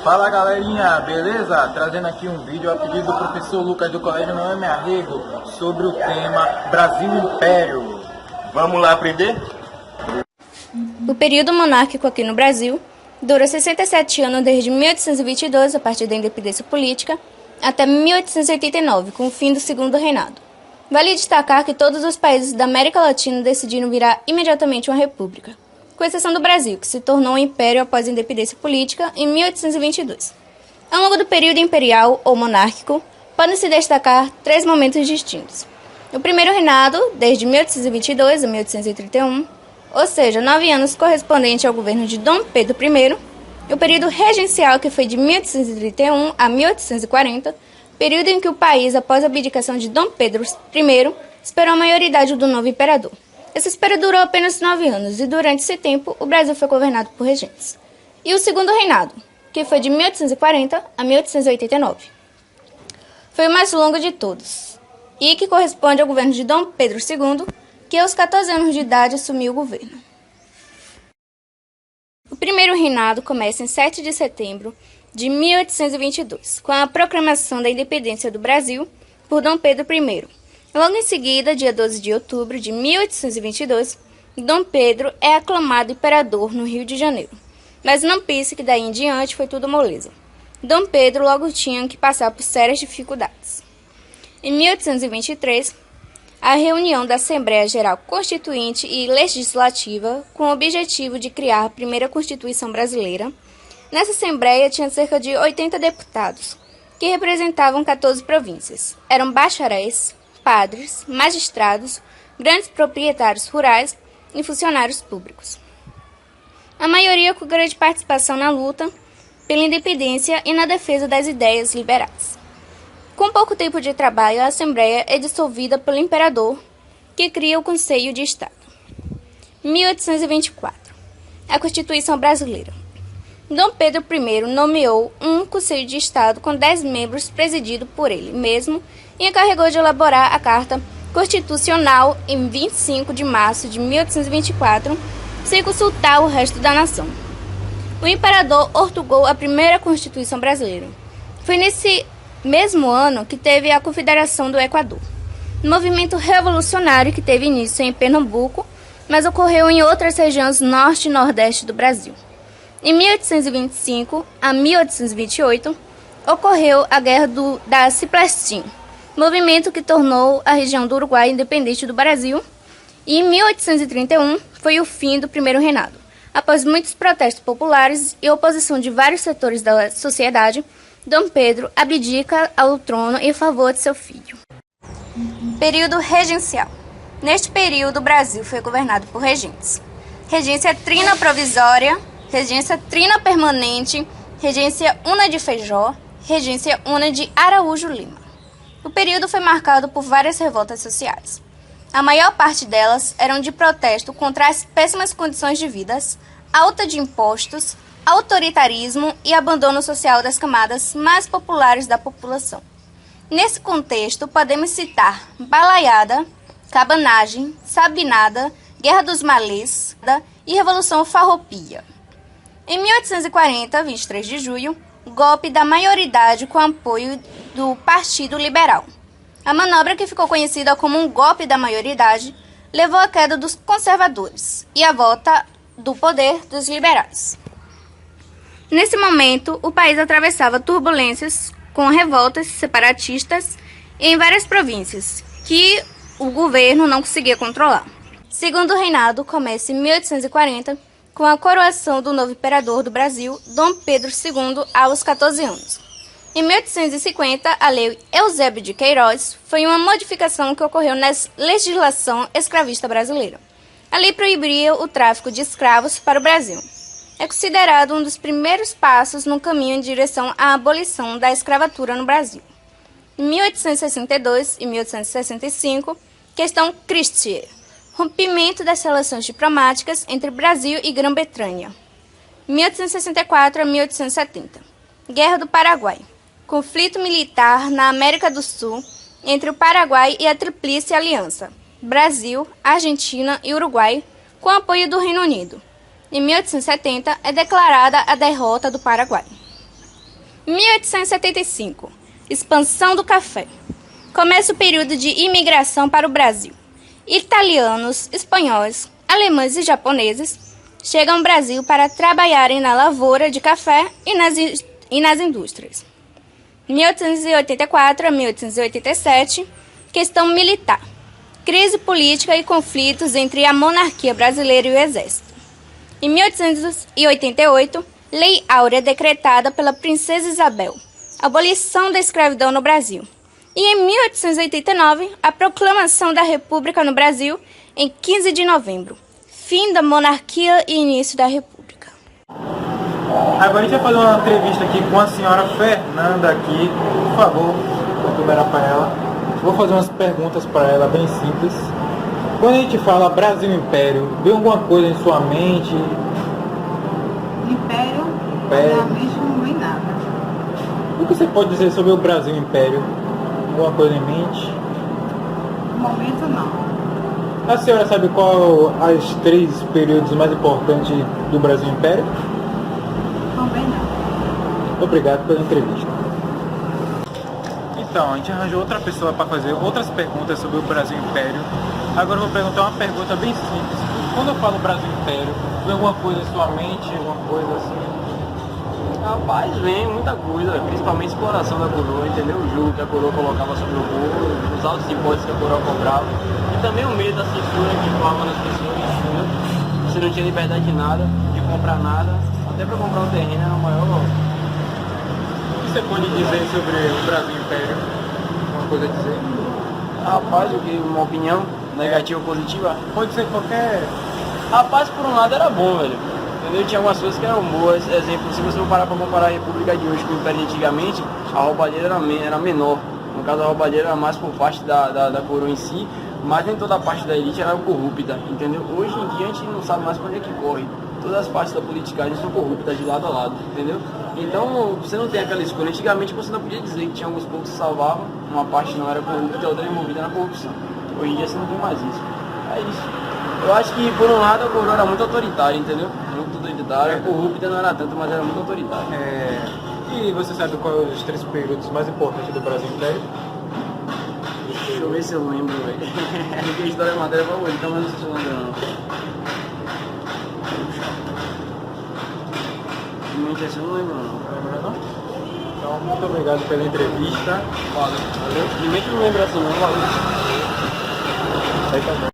Fala galerinha, beleza? Trazendo aqui um vídeo a pedido do professor Lucas do Colégio Noemi Arrego sobre o tema Brasil Império. Vamos lá aprender? O período monárquico aqui no Brasil dura 67 anos desde 1822, a partir da independência política, até 1889, com o fim do Segundo Reinado. Vale destacar que todos os países da América Latina decidiram virar imediatamente uma república, com exceção do Brasil, que se tornou um império após a independência política em 1822. Ao longo do período imperial ou monárquico, podem se destacar três momentos distintos. O primeiro reinado, desde 1822 a 1831, ou seja, 9 anos correspondente ao governo de Dom Pedro I, o período regencial, que foi de 1831 a 1840, período em que o país, após a abdicação de Dom Pedro I, esperou a maioridade do novo imperador. Essa espera durou apenas 9 anos e, durante esse tempo, o Brasil foi governado por regentes. E o segundo reinado, que foi de 1840 a 1889. Foi o mais longo de todos, e que corresponde ao governo de Dom Pedro II, que aos 14 anos de idade assumiu o governo. O primeiro reinado começa em 7 de setembro de 1822, com a proclamação da independência do Brasil por Dom Pedro I. Logo em seguida, dia 12 de outubro de 1822, Dom Pedro é aclamado imperador no Rio de Janeiro. Mas não pense que daí em diante foi tudo moleza. Dom Pedro logo tinha que passar por sérias dificuldades. Em 1823, a reunião da Assembleia Geral Constituinte e Legislativa, com o objetivo de criar a primeira Constituição brasileira. Nessa Assembleia tinha cerca de 80 deputados, que representavam 14 províncias. Eram bacharéis, padres, magistrados, grandes proprietários rurais e funcionários públicos. A maioria com grande participação na luta pela independência e na defesa das ideias liberais. Com pouco tempo de trabalho, a Assembleia é dissolvida pelo imperador, que cria o Conselho de Estado. 1824. A Constituição Brasileira. Dom Pedro I nomeou um Conselho de Estado com 10 membros presidido por ele mesmo e encarregou de elaborar a Carta Constitucional em 25 de março de 1824, sem consultar o resto da nação. O imperador ortogou a primeira Constituição brasileira. Foi nesse mesmo ano que teve a Confederação do Equador, um movimento revolucionário que teve início em Pernambuco, mas ocorreu em outras regiões norte e nordeste do Brasil. Em 1825 a 1828, ocorreu a Guerra da Ciplestim, movimento que tornou a região do Uruguai independente do Brasil, e em 1831 foi o fim do primeiro reinado. Após muitos protestos populares e oposição de vários setores da sociedade, Dom Pedro abdica ao trono em favor de seu filho. Período regencial. Neste período, o Brasil foi governado por regentes. Regência trina provisória, regência trina permanente, regência una de Feijó, regência una de Araújo Lima. O período foi marcado por várias revoltas sociais. A maior parte delas eram de protesto contra as péssimas condições de vida, alta de impostos, autoritarismo e abandono social das camadas mais populares da população. Nesse contexto, podemos citar balaiada, cabanagem, sabinada, Guerra dos Malês e Revolução Farroupilha. Em 1840, 23 de julho, golpe da maioridade com apoio do Partido Liberal. A manobra, que ficou conhecida como um golpe da maioridade, levou à queda dos conservadores e à volta do poder dos liberais. Nesse momento, o país atravessava turbulências com revoltas separatistas em várias províncias, que o governo não conseguia controlar. Segundo reinado começa em 1840, com a coroação do novo imperador do Brasil, Dom Pedro II, aos 14 anos. Em 1850, a Lei Eusébio de Queiroz foi uma modificação que ocorreu na legislação escravista brasileira. A lei proibia o tráfico de escravos para o Brasil. É considerado um dos primeiros passos no caminho em direção à abolição da escravatura no Brasil. Em 1862 e 1865, questão Christie, rompimento das relações diplomáticas entre Brasil e Grã-Bretanha. 1864 a 1870, Guerra do Paraguai, conflito militar na América do Sul entre o Paraguai e a Tríplice Aliança, Brasil, Argentina e Uruguai, com apoio do Reino Unido. Em 1870, é declarada a derrota do Paraguai. 1875. Expansão do café. Começa o período de imigração para o Brasil. Italianos, espanhóis, alemães e japoneses chegam ao Brasil para trabalharem na lavoura de café e nas indústrias. 1884 a 1887. Questão militar. Crise política e conflitos entre a monarquia brasileira e o exército. Em 1888, Lei Áurea decretada pela Princesa Isabel. Abolição da escravidão no Brasil. E em 1889, a proclamação da República no Brasil em 15 de novembro. Fim da monarquia e início da República. Agora a gente vai fazer uma entrevista aqui com a senhora Fernanda aqui. Por favor, vou liberar para ela. Vou fazer umas perguntas para ela bem simples. Quando a gente fala Brasil Império, vem alguma coisa em sua mente? Império, realmente não vem nada. O que você pode dizer sobre o Brasil Império? Alguma coisa em mente? No momento não. A senhora sabe qual as 3 períodos mais importantes do Brasil Império? Também não. Obrigado pela entrevista. Então, a gente arranjou outra pessoa para fazer outras perguntas sobre o Brasil Império. Agora eu vou perguntar uma pergunta bem simples. Quando eu falo Brasil Império, vem alguma coisa em sua mente, alguma coisa assim? Rapaz, vem muita coisa, principalmente exploração da coroa, entendeu? O jugo que a coroa colocava sobre o povo, os altos impostos que a coroa cobrava. E também o medo da censura que voava nas pessoas, entendeu? Você não tinha liberdade de nada, de comprar nada, até para comprar um terreno era o maior. O que você pode dizer sobre o Brasil Império? Alguma coisa a dizer? Rapaz, uma opinião negativa ou positiva? Pode ser qualquer... Rapaz, por um lado era bom, velho. Entendeu? Tinha algumas coisas que eram boas. Exemplo, se você for parar para comparar a República de hoje com o Império de antigamente, a roubalheira era menor. No caso, a roubalheira era mais por parte da coroa em si, mas nem toda a parte da elite era corrupta, entendeu? Hoje em dia a gente não sabe mais para onde é que corre. Todas as partes da politicagem são corruptas de lado a lado, entendeu? Então, você não tem aquela escolha. Antigamente você não podia dizer que tinha alguns poucos que salvavam, uma parte não era corrupta e a outra era envolvida na corrupção. Hoje em dia você não tem mais isso. É isso. Eu acho que, por um lado, a coroa era muito autoritária, entendeu? Muito autoritária. Corrupta não era tanto, mas era muito autoritária. E você sabe quais os 3 períodos mais importantes do Brasil Império? Deixa eu ver se eu lembro, velho. Porque a história é matéria favorita, mas não sei se eu lembro, não. Realmente essa eu não lembro, não. Então, muito obrigado pela entrevista. Valeu. Realmente não lembro essa, não. Valeu. Aí tá bom.